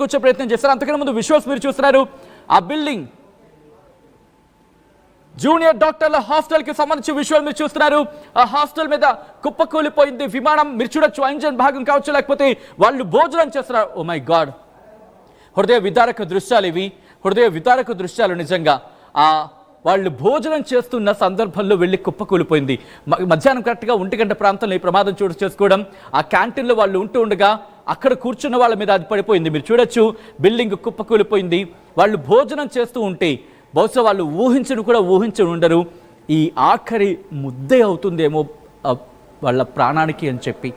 వచ్చే ప్రయత్నం చేస్తారు. అంతకన్నా ముందు విజువల్స్ మీరు చూస్తున్నారు. ఆ బిల్డింగ్ జూనియర్ డాక్టర్ల హాస్టల్ కి సంబంధించి విజువల్ మీరు చూస్తున్నారు. ఆ హాస్టల్ మీద కుప్పకూలిపోయింది విమానం. మీరు చూడొచ్చు ఇంజన్ భాగం కావచ్చు, లేకపోతే వాళ్ళు భోజనం చేస్తున్నారు. ఓ మై గాడ్, హృదయ విదారక దృశ్యాలు ఇవి, హృదయ విదారక దృశ్యాలు. నిజంగా ఆ వాళ్ళు భోజనం చేస్తున్న సందర్భంలో వెళ్ళి కుప్పకూలిపోయింది. మధ్యాహ్నం కరెక్ట్గా 1 గంట ప్రాంతంలో ఈ ప్రమాదం చోటు చేసుకోవడం. ఆ క్యాంటీన్లో వాళ్ళు ఉంటూ ఉండగా అక్కడ కూర్చున్న వాళ్ళ మీద అది పడిపోయింది. మీరు చూడొచ్చు, బిల్డింగ్ కుప్పకూలిపోయింది. వాళ్ళు భోజనం చేస్తూ ఉంటే బహుశా వాళ్ళు ఊహించి ఉండరు ఈ ఆఖరి ముద్దే అవుతుందేమో వాళ్ళ ప్రాణానికి అని చెప్పి.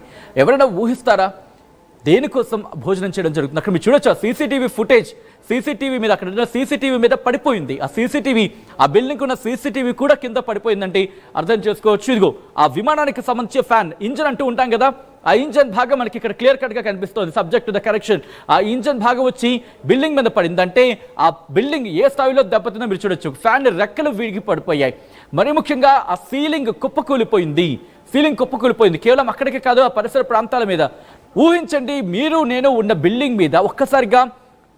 ఎవరైనా ఊహిస్తారా దేనికోసం భోజనం చేయడం జరుగుతుంది? అక్కడ మీరు చూడొచ్చు, ఆ సీసీటీవీ ఫుటేజ్, సీసీటీవీ మీద, అక్కడ ఉన్న సీసీటీవీ మీద పడిపోయింది. ఆ సీసీటీవీ, ఆ బిల్డింగ్ ఉన్న సీసీటీవీ కూడా కింద పడిపోయిందంటే అర్థం చేసుకోవచ్చు. ఇదిగో ఆ విమానానికి సంబంధించి ఫ్యాన్, ఇంజన్ అంటూ ఉంటాం కదా, ఆ ఇంజన్ భాగం మనకి ఇక్కడ క్లియర్ కట్గా కనిపిస్తుంది. Subject to the correction. ఆ ఇంజన్ భాగం వచ్చి బిల్డింగ్ మీద పడిందంటే ఆ బిల్డింగ్ ఏ స్థాయిలో దెబ్బతిందో మీరు చూడొచ్చు. ఫ్యాన్ రెక్కలు విరిగి పడిపోయాయి. మరి ముఖ్యంగా ఆ సీలింగ్ కుప్పకూలిపోయింది. కేవలం అక్కడికి కాదు, ఆ పరిసర ప్రాంతాల మీద. ఊహించండి, మీరు నేను ఉన్న బిల్డింగ్ మీద ఒక్కసారిగా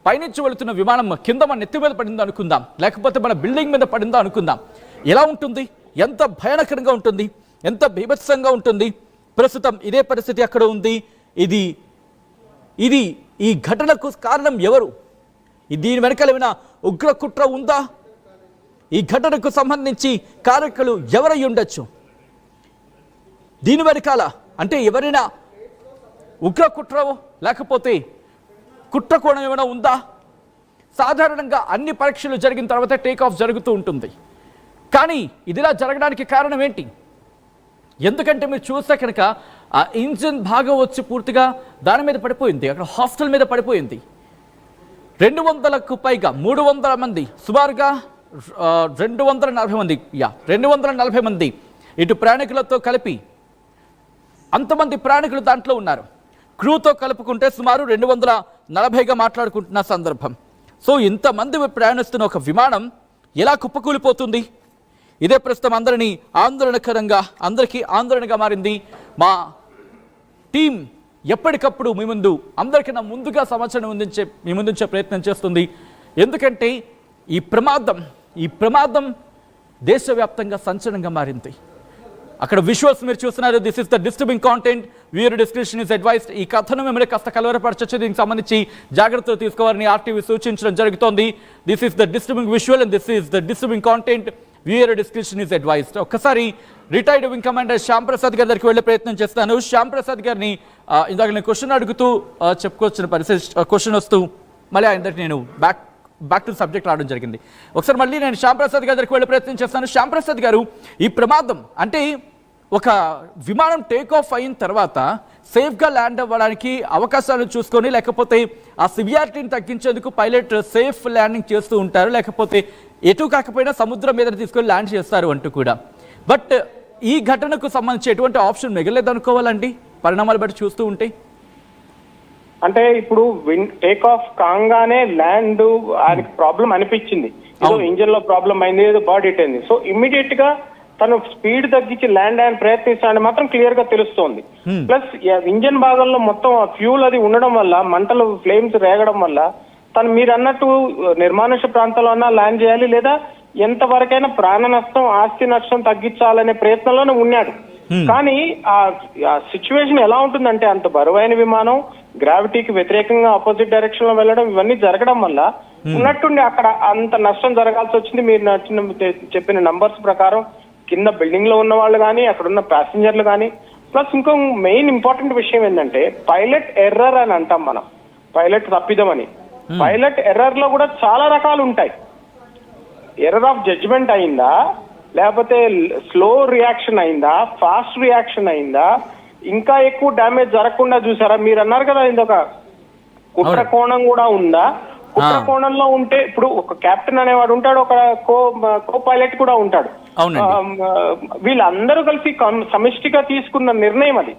పైనుంచి వెళుతున్న విమానం కింద మన నెత్తి మీద పడిందో అనుకుందాం, లేకపోతే మన బిల్డింగ్ మీద పడిందో అనుకుందాం. ఎలా ఉంటుంది? ఎంత భయానకరంగా ఉంటుంది, ఎంత బీభత్సంగా ఉంటుంది. ప్రస్తుతం ఇదే పరిస్థితి అక్కడ ఉంది. ఇది ఈ ఘటనకు కారణం ఎవరు? దీని వెనకాల ఏమైనా ఉగ్ర కుట్ర ఉందా? ఈ ఘటనకు సంబంధించి కారకులు ఎవరై ఉండొచ్చు? దీని వెనకాల అంటే ఎవరైనా ఉగ్ర కుట్ర, లేకపోతే కుట్ర కోణం ఏమైనా ఉందా? సాధారణంగా అన్ని పరీక్షలు జరిగిన తర్వాత టేక్ ఆఫ్ జరుగుతూ ఉంటుంది. కానీ ఇదిలా జరగడానికి కారణం ఏంటి? ఎందుకంటే మీరు చూస్తే కనుక ఆ ఇంజిన్ భాగం వచ్చి పూర్తిగా దాని మీద పడిపోయింది, అక్కడ హాస్టల్ మీద పడిపోయింది. 200కు పైగా 300 మంది, సుమారుగా 240 మంది, 240 మంది ఇటు ప్రయాణికులతో కలిపి అంతమంది ప్రయాణికులు దాంట్లో ఉన్నారు. క్రూతో కలుపుకుంటే సుమారు 240గా మాట్లాడుకుంటున్న సందర్భం. సో ఇంతమంది ప్రయాణిస్తున్న ఒక విమానం ఎలా కుప్పకూలిపోతుంది? ఇదే ప్రస్తుతం అందరికీ ఆందోళనగా మారింది. మా టీం ఎప్పటికప్పుడు మీ ముందు అందరికన్నా ముందుగా సమాచారం మీ ముందుంచే ప్రయత్నం చేస్తుంది. ఎందుకంటే ఈ ప్రమాదం దేశవ్యాప్తంగా సంచలనంగా మారింది. అక్కడ విజువల్స్ మీరు చూస్తున్నారు. This is the disturbing content, viewer description is advised. ఈ కథను మిమ్మల్ని కాస్త కలవరపరచచ్చు, దీనికి సంబంధించి జాగ్రత్తలు తీసుకోవాలని ఆర్టీవీ సూచించడం జరుగుతోంది. This is the disturbing visual and this is the disturbing content, viewer description is advised. ఒక్కసారి retired wing commander Shyam Prasad గారి దగ్గరికి వెళ్ళే ప్రయత్నం చేస్తాను. శ్యామ్ ప్రసాద్ గారిని ఇందాక నేను క్వశ్చన్ అడుగుతూ చెప్పుకొచ్చిన పరిస్థితి, క్వశ్చన్ వస్తూ మళ్ళీ ఆయన దగ్గర నేను బ్యాక్ టు సబ్జెక్ట్ రావడం జరిగింది. ఒకసారి మళ్ళీ నేను శ్యామ్ ప్రసాద్ గారి దగ్గరికి వెళ్ళే ప్రయత్నం చేస్తాను. శ్యామ్ ప్రసాద్ గారు, ఈ ప్రమాదం అంటే ఒక విమానం టేక్ ఆఫ్ అయిన తర్వాత సేఫ్గా ల్యాండ్ అవ్వడానికి అవకాశాలను చూసుకొని, లేకపోతే ఆ సివియారిటీని తగ్గించేందుకు పైలట్ సేఫ్ ల్యాండింగ్ చేస్తూ ఉంటారు, లేకపోతే ఎటు కాకపోయినా సముద్రం మీద తీసుకొని ల్యాండ్ చేస్తారు అంటూ కూడా. బట్ ఈ ఘటనకు సంబంధించి ఎటువంటి ఆప్షన్ మిగలేదు అనుకోవాలండి పరిణామాలు బట్టి చూస్తూ ఉంటే? అంటే ఇప్పుడు టేక్ ఆఫ్ కాగానే ల్యాండ్ ఆయనకి ప్రాబ్లం అనిపించింది, ఏదో ఇంజిన్ లో ప్రాబ్లం అయింది, ఏదో బాడీ హిట్ అయింది. సో ఇమ్మీడియట్ గా తను స్పీడ్ తగ్గించి ల్యాండ్ ఆయన ప్రయత్నిస్తాడని మాత్రం క్లియర్ గా తెలుస్తోంది. ప్లస్ ఇంజన్ భాగంలో మొత్తం ఫ్యూల్ అది ఉండడం వల్ల, మంటలు ఫ్లేమ్స్ రేగడం వల్ల తను మీరు అన్నట్టు నిర్మానుష ప్రాంతంలో అన్నా ల్యాండ్ చేయాలి, లేదా ఎంతవరకైనా ప్రాణ నష్టం, ఆస్తి నష్టం తగ్గించాలనే ప్రయత్నంలోనే ఉన్నాడు. కానీ ఆ సిచ్యువేషన్ ఎలా ఉంటుందంటే, అంత బరువైన విమానం గ్రావిటీకి వ్యతిరేకంగా ఆపోజిట్ డైరెక్షన్ లో వెళ్ళడం, ఇవన్నీ జరగడం వల్ల ఉన్నట్టుండి అక్కడ అంత నష్టం జరగాల్సి వచ్చింది. మీరు చెప్పిన నంబర్స్ ప్రకారం కింద బిల్డింగ్ లో ఉన్న వాళ్ళు కానీ, అక్కడ ఉన్న ప్యాసింజర్లు కానీ. ప్లస్ ఇంకో మెయిన్ ఇంపార్టెంట్ విషయం ఏంటంటే, పైలట్ ఎర్రర్ అని అంటాం మనం, పైలట్ తప్పిదం అని. పైలట్ ఎర్రర్ లో కూడా చాలా రకాలు ఉంటాయి. ఎర్రర్ ఆఫ్ జడ్జిమెంట్ అయిందా, లేకపోతే స్లో రియాక్షన్ అయిందా, ఫాస్ట్ రియాక్షన్ అయిందా, ఇంకా ఎక్కువ డ్యామేజ్ జరగకుండా చూసారా? మీరు అన్నారు కదా ఇంకొక కుట్ర కోణం కూడా ఉందా? కుట్ర కోణంలో ఉంటే ఇప్పుడు ఒక కెప్టెన్ అనేవాడు ఉంటాడు, ఒక కో పైలట్ కూడా ఉంటాడు. వీళ్ళందరూ కలిసి సమిష్టిగా తీసుకున్న నిర్ణయం అది.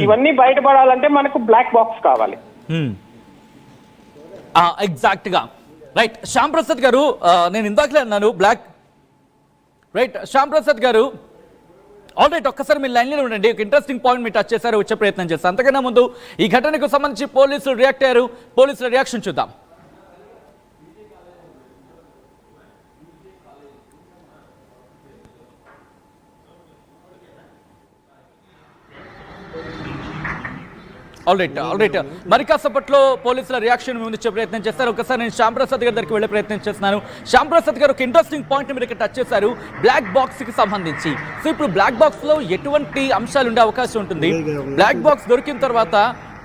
ఇవన్నీ బయటపడాలంటే మనకు బ్లాక్ బాక్స్ కావాలి. ఎగ్జాక్ట్ గా రైట్. శ్యామ్ ప్రసాద్ గారు, నేను ఇందాకలే అన్నాను రైట్. శ్యామ్ ప్రసాద్ గారు, ఆల్రైట్, ఒక్కసారి మీరు లైన్లో ఉండండి. ఒక ఇంట్రెస్టింగ్ పాయింట్ మీరు టచ్ చేశారు, వచ్చే ప్రయత్నం చేస్తారు. అంతకన్నా ముందు ఈ ఘటనకు సంబంధించి పోలీసులు రియాక్ట్ అయ్యారు. పోలీసుల రియాక్షన్ చూద్దాం. ఆల్రైట్ మరి కాసేపట్లో పోలీసుల రియాక్షన్ ముందు వచ్చే ప్రయత్నం చేస్తారు. ఒకసారి నేను శ్యామ్ ప్రసాద్ గారి దగ్గరికి వెళ్ళే ప్రయత్నం చేస్తున్నాను. శ్యామ్ ప్రసాద్ గారు ఒక ఇంట్రెస్టింగ్ పాయింట్ మీరు ఇక్కడ టచ్ చేశారు, బ్లాక్ బాక్స్ కి సంబంధించి. సో ఇప్పుడు బ్లాక్ బాక్స్ లో ఎటువంటి అంశాలు ఉండే అవకాశం ఉంటుంది? బ్లాక్ బాక్స్ దొరికిన తర్వాత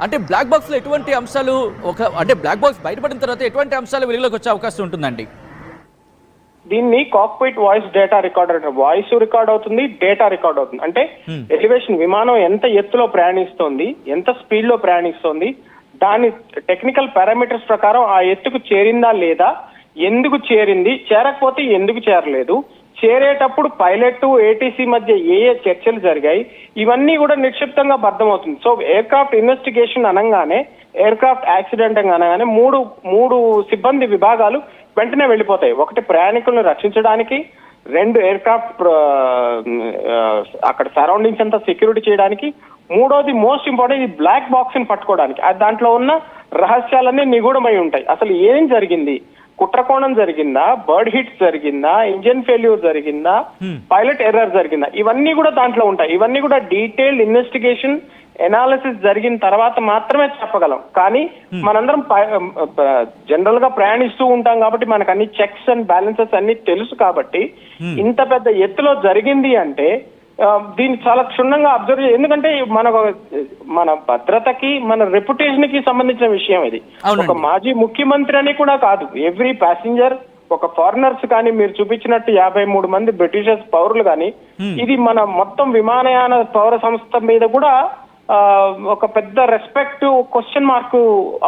అంటే బ్లాక్ బాక్స్ లో ఎటువంటి అంశాలు అంటే బ్లాక్ బాక్స్ బయటపడిన తర్వాత ఎటువంటి అంశాలు వెలుగులోకి వచ్చే అవకాశం ఉంటుందండి? దీన్ని కాక్పిట్ వాయిస్ డేటా రికార్డర్ అంటారు. వాయిస్ రికార్డ్ అవుతుంది, డేటా రికార్డ్ అవుతుంది. అంటే ఎలివేషన్, విమానం ఎంత ఎత్తులో ప్రయాణిస్తోంది, ఎంత స్పీడ్ లో ప్రయాణిస్తోంది, దాని టెక్నికల్ పారామీటర్స్ ప్రకారం ఆ ఎత్తుకు చేరిందా లేదా, ఎందుకు చేరింది, చేరకపోతే ఎందుకు చేరలేదు, చేరేటప్పుడు పైలట్ ఏటీసీ మధ్య ఏ చర్చలు జరిగాయి, ఇవన్నీ కూడా నిక్షిప్తంగా అర్థమవుతుంది. సో ఎయిర్ క్రాఫ్ట్ ఇన్వెస్టిగేషన్ అనగానే, ఎయిర్ క్రాఫ్ట్ యాక్సిడెంట్ అనగానే మూడు సిబ్బంది విభాగాలు వెంటనే వెళ్ళిపోతాయి. ఒకటి ప్రయాణికులను రక్షించడానికి, రెండు ఎయిర్ క్రాఫ్ట్ అక్కడ సరౌండింగ్స్ అంతా సెక్యూరిటీ చేయడానికి, మూడోది మోస్ట్ ఇంపార్టెంట్ ఇది బ్లాక్ బాక్స్ ని పట్టుకోవడానికి. దాంట్లో ఉన్న రహస్యాలన్నీ నిగూఢమై ఉంటాయి. అసలు ఏం జరిగింది, కుట్రకోణం జరిగిందా, బర్డ్ హిట్ జరిగిందా, ఇంజిన్ ఫెయిల్యూర్ జరిగిందా, పైలట్ ఎర్రర్ జరిగిందా, ఇవన్నీ కూడా దాంట్లో ఉంటాయి. ఇవన్నీ కూడా డీటెయిల్డ్ ఇన్వెస్టిగేషన్ ఎనాలిసిస్ జరిగిన తర్వాత మాత్రమే చెప్పగలం. కానీ మనందరం జనరల్ గా ప్రయాణిస్తూ ఉంటాం కాబట్టి మనకు అన్ని చెక్స్ అండ్ బ్యాలెన్సెస్ అన్ని తెలుసు కాబట్టి ఇంత పెద్ద ఎత్తులో జరిగింది అంటే దీన్ని చాలా క్షుణ్ణంగా అబ్జర్వ్ ఎందుకంటే మన భద్రతకి, మన రెప్యుటేషన్ కి సంబంధించిన విషయం ఇది. ఒక మాజీ ముఖ్యమంత్రి అని కూడా కాదు, ఎవ్రీ ప్యాసింజర్, ఒక ఫారినర్స్ కానీ, మీరు చూపించినట్టు 53 మంది బ్రిటిషర్స్ పౌరులు కానీ, ఇది మన మొత్తం విమానయాన పౌర సంస్థ మీద కూడా ఒక పెద్ద రెస్పెక్ట్ క్వశ్చన్ మార్క్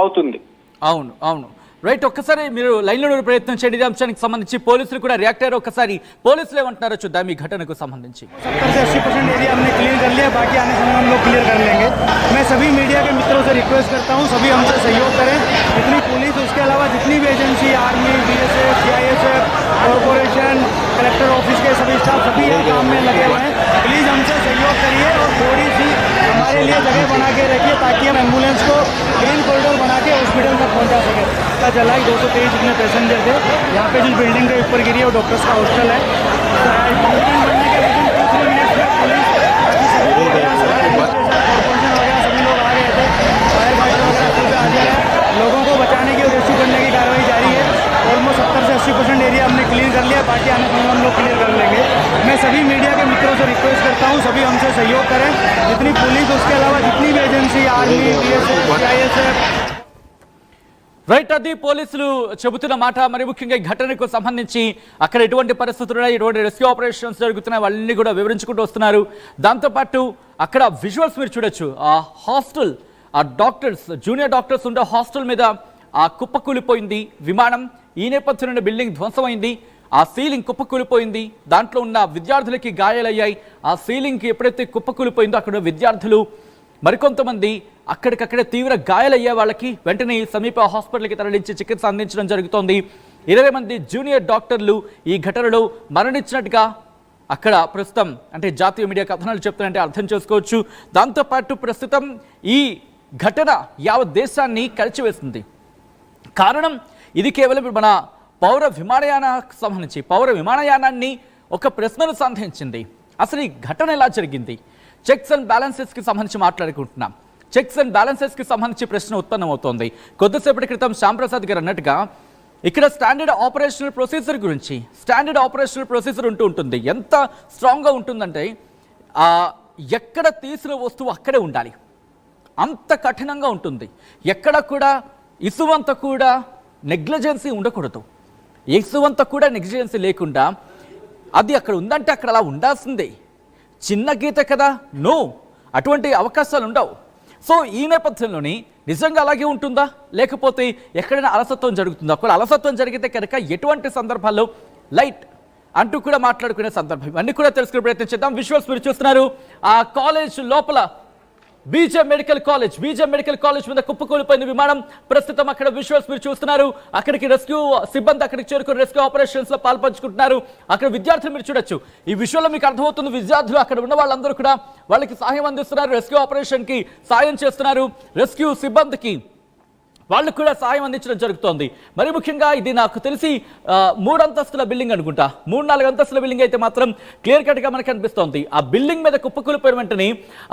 అవుతుంది. అవును రైట్. ఒక్కసారి మీరు లైన్లో ప్రయత్నం చేయండి. ఈ అంశానికి సంబంధించి పోలీసులు కూడా రియాక్ట్ అయ్యారు. ఒకసారి పోలీసులు ఏమంటున్నారో చూద్దాం ఈ ఘటనకు సంబంధించి. 70% एरिया हमने क्लियर कर लिया, बाकी आने समय हम लोग क्लियर कर लेंगे. मैं सभी मीडिया के मित्रों से रिक्वेस्ट करता हूं, सभी हमसे सहयोग करें. जितनी पुलिस, उसके अलावा जितनी भी agency, army, BSF, CISF, corporation, collector office के सभी स्टाफ, सभी ये काम में लगे हुए हैं. प्लीज हमसे सहयोग करिए और थोड़ी सी हमारे लिए जगह बना के रखिए ताकि हम एम्बुलेंस को ग्रीन कॉरिडोर बना के हॉस्पिटल तक पहुंचा सकें. पता चला कि 223 जितने पैसेंजर थे, यहाँ पे जिस बिल्डिंग के ऊपर गिरी है वो डॉक्टर्स का हॉस्टल है. सभी लोग आ गए थे, फायर फाइटर वगैरह लोगों को बचाने की और रेस्क्यू करने की कार्रवाई जारी है. ऑलमोस्ट 70 से 80% एरिया हमने क्लियर कर लिया, बाकी आने समय हम लोग क्लियर कर लेंगे. मैं सभी मीडिया के मित्रों से रिक्वेस्ट करता हूँ, सभी हमसे सहयोग करें. जितनी पुलिस, उसके अलावा जितनी भी agency, army, BSF, CISF. Right, అది పోలీసులు చెబుతున్న మాట. మరి ముఖ్యంగా ఈ ఘటనకు సంబంధించి అక్కడ ఎటువంటి పరిస్థితులు ఉన్నాయి, ఎటువంటి రెస్క్యూ ఆపరేషన్స్ జరుగుతున్నాయి, వాళ్ళని కూడా వివరించుకుంటూ వస్తున్నారు. దాంతోపాటు అక్కడ విజువల్స్ మీరు చూడొచ్చు. ఆ హాస్టల్, ఆ డాక్టర్స్, జూనియర్ డాక్టర్స్ ఉండే హాస్టల్ మీద ఆ కుప్పకూలిపోయింది విమానం. ఈ నేపథ్యంలో బిల్డింగ్ ధ్వంసమైంది, ఆ సీలింగ్ కుప్పకూలిపోయింది, దాంట్లో ఉన్న విద్యార్థులకి గాయాలయ్యాయి. ఆ సీలింగ్కి ఎప్పుడైతే కుప్పకూలిపోయిందో అక్కడ విద్యార్థులు మరికొంతమంది అక్కడికక్కడే తీవ్ర గాయాలయ్యే వాళ్ళకి వెంటనే సమీప హాస్పిటల్కి తరలించి చికిత్స అందించడం జరుగుతోంది. 20 మంది జూనియర్ డాక్టర్లు ఈ ఘటనలో మరణించినట్టుగా అక్కడ ప్రస్తుతం అంటే జాతీయ మీడియా కథనాలు చెప్తున్నాయంటే అర్థం చేసుకోవచ్చు. దాంతోపాటు ప్రస్తుతం ఈ ఘటన యావత్ దేశాన్ని కలిచివేస్తుంది. కారణం ఇది కేవలం మన పౌర విమానయానానికి సంబంధించి పౌర విమానయానాన్ని ఒక ప్రశ్నను సంధించింది. అసలు ఈ ఘటన ఎలా జరిగింది? చెక్స్ అండ్ బ్యాలెన్సెస్కి సంబంధించి మాట్లాడుకుంటున్నాం. చెక్స్ అండ్ బ్యాలెన్సెస్కి సంబంధించి ప్రశ్న ఉత్పన్నమవుతోంది. కొద్దిసేపటి క్రితం శ్యామ్ ప్రసాద్ గారు అన్నట్టుగా ఇక్కడ స్టాండర్డ్ ఆపరేషనల్ ప్రొసీజర్ గురించి, స్టాండర్డ్ ఆపరేషనల్ ప్రొసీజర్ ఉంటుంది. ఎంత స్ట్రాంగ్గా ఉంటుందంటే ఎక్కడ తీసిన వస్తువు అక్కడే ఉండాలి, అంత కఠినంగా ఉంటుంది. ఎక్కడ కూడా ఇసువంత కూడా నెగ్లిజెన్సీ ఉండకూడదు. ఇసువంత కూడా నెగ్లిజెన్సీ లేకుండా అది అక్కడ ఉందంటే అక్కడ అలా ఉండాల్సిందే. చిన్న గీత కదా, నో, అటువంటి అవకాశాలు ఉండవు. సో ఈ నేపథ్యంలోని నిజంగా అలాగే ఉంటుందా, లేకపోతే ఎక్కడైనా అలసత్వం జరుగుతుందా? ఒకవేళ అలసత్వం జరిగితే కనుక ఎటువంటి సందర్భాల్లో లైట్ అంటూ కూడా మాట్లాడుకునే సందర్భం, అన్ని కూడా తెలుసుకునే ప్రయత్నం చేద్దాం. విజువల్స్ మీరు చూస్తున్నారు. ఆ కాలేజ్ లోపల బీజే మెడికల్ కాలేజ్ మీద కుప్పకూలిపోయింది విమానం. ప్రస్తుతం అక్కడ విజువల్స్ మీరు చూస్తున్నారు. అక్కడికి రెస్క్యూ సిబ్బంది అక్కడికి చేరుకుని రెస్క్యూ ఆపరేషన్స్ లో పాల్పంచుకుంటున్నారు. అక్కడ విద్యార్థులు మీరు చూడొచ్చు. ఈ విషయంలో మీకు అర్థమవుతుంది, విద్యార్థులు అక్కడ ఉన్న వాళ్ళందరూ కూడా వాళ్ళకి సహాయం అందిస్తున్నారు, రెస్క్యూ ఆపరేషన్ కి సాయం చేస్తున్నారు, రెస్క్యూ సిబ్బందికి వాళ్ళు కూడా సాయం అందించడం జరుగుతోంది. మరి ముఖ్యంగా ఇది నాకు తెలిసి 3 అంతస్తుల బిల్డింగ్ అనుకుంటా, 3-4 అంతస్తుల బిల్డింగ్ అయితే మాత్రం క్లియర్ కట్ గా మనకు అనిపిస్తోంది. ఆ బిల్డింగ్ మీద కుప్పకూలిపోయిన వెంటనే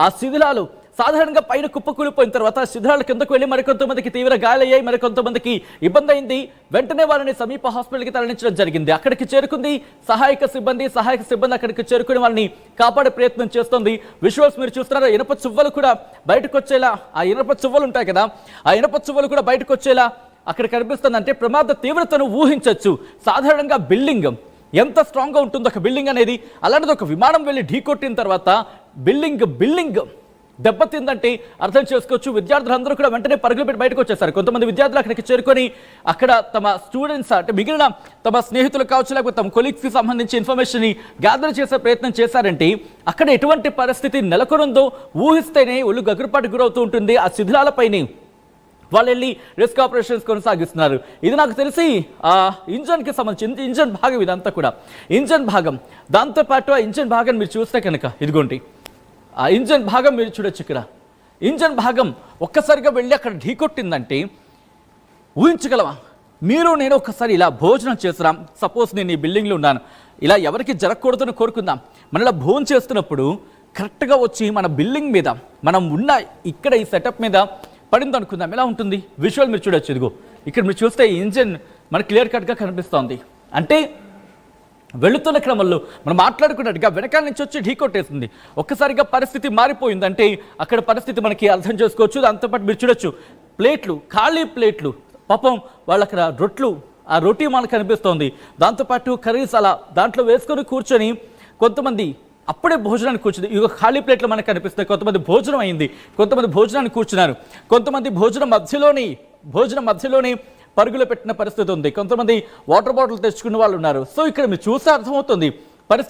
ఆ శిథిలాలు సాధారణంగా పైన కుప్పకూలిపోయిన తర్వాత శిథిలాల కిందకు వెళ్ళి మరికొంతమందికి తీవ్ర గాయాలయ్యాయి, మరికొంతమందికి ఇబ్బంది అయింది. వెంటనే వారిని సమీప హాస్పిటల్కి తరలించడం జరిగింది. అక్కడికి చేరుకుంది సహాయక సిబ్బంది అక్కడికి చేరుకుని వాళ్ళని కాపాడే ప్రయత్నం చేస్తోంది. విజువల్స్ మీరు చూస్తున్నారు. ఇనప చువ్వలు కూడా బయటకు వచ్చేలా, ఆ ఇనప చువ్వలు ఉంటాయి కదా, ఆ ఇనప చువ్వలు కూడా బయటకు వచ్చేలా అక్కడ కనిపిస్తుంది. అంటే ప్రమాద తీవ్రతను ఊహించవచ్చు. సాధారణంగా బిల్డింగ్ ఎంత స్ట్రాంగ్గా ఉంటుందో ఒక బిల్డింగ్ అనేది, అలాంటిది ఒక విమానం వెళ్ళి ఢీకొట్టిన తర్వాత బిల్డింగ్ దెబ్బతిందంటే అర్థం చేసుకోవచ్చు. విద్యార్థులందరూ కూడా వెంటనే పరుగులు పెట్టి బయటకు వచ్చేసారు. కొంతమంది విద్యార్థులు అక్కడికి చేరుకొని అక్కడ తమ స్టూడెంట్స్ అంటే మిగిలిన తమ స్నేహితులు కావచ్చు, లేకపోతే తమ కొలీగ్స్కి సంబంధించి ఇన్ఫర్మేషన్ గ్యాదర్ చేసే ప్రయత్నం చేశారంటే అక్కడ ఎటువంటి పరిస్థితి నెలకొనుందో ఊహిస్తేనే ఒళ్ళు గగురుపాటు గురవుతూ ఉంటుంది. ఆ శిథిలాలపైనే వాళ్ళు వెళ్ళి రెస్క్యూ ఆపరేషన్స్ కొనసాగిస్తున్నారు. ఇది నాకు తెలిసి ఇంజన్కి సంబంధించి ఇంజన్ భాగం, ఇదంతా కూడా ఇంజన్ భాగం. దాంతోపాటు ఆ ఇంజన్ భాగం మీరు చూస్తే కనుక ఇదిగోండి, ఆ ఇంజన్ భాగం మీరు చూడొచ్చు. ఇక్కడ ఇంజన్ భాగం ఒక్కసారిగా వెళ్ళి అక్కడ ఢీకొట్టిందంటే ఊహించగలవా? మీరు నేను ఒక్కసారి ఇలా భోజనం చేస్తున్నాం, సపోజ్ నేను ఈ బిల్డింగ్లో ఉన్నాను, ఇలా ఎవరికి జరగకూడదని కోరుకుందాం. మనం ఇలా భోజనం చేస్తున్నప్పుడు కరెక్ట్గా వచ్చి మన బిల్డింగ్ మీద మనం ఉన్న ఇక్కడ ఈ సెటప్ మీద పడింది అనుకుందాం, ఎలా ఉంటుంది? విజువల్ మీరు చూడొచ్చు. ఇదిగో ఇక్కడ మీరు చూస్తే ఇంజన్ మనకు క్లియర్ కట్గా కనిపిస్తోంది. అంటే వెళుతున్న క్రమంలో మనం మాట్లాడుకున్నట్టుగా వెనకాల నుంచి వచ్చి ఢీకొట్టేసింది. ఒక్కసారిగా పరిస్థితి మారిపోయిందంటే అక్కడ పరిస్థితి మనకి అర్థం చేసుకోవచ్చు. దాంతోపాటు మీరు చూడొచ్చు ప్లేట్లు, ఖాళీ ప్లేట్లు, పాపం వాళ్ళు అక్కడ ఆ రొట్టి మనకు కనిపిస్తోంది. దాంతోపాటు కర్రీస్ అలా దాంట్లో వేసుకొని కూర్చొని కొంతమంది అప్పుడే భోజనానికి కూర్చుంది. ఇక ఖాళీ ప్లేట్లు మనకు కనిపిస్తాయి. కొంతమంది భోజనం అయింది, కొంతమంది భోజనానికి కూర్చున్నారు, కొంతమంది భోజనం మధ్యలోనే పరుగులు పెట్టిన పరిస్థితి ఉంది, కొంతమంది వాటర్ బాటిల్ తెచ్చుకున్న వాళ్ళు ఉన్నారు. సో ఇక్కడ మీరు చూస్తే అర్థమవుతుంది పరిస్థితి.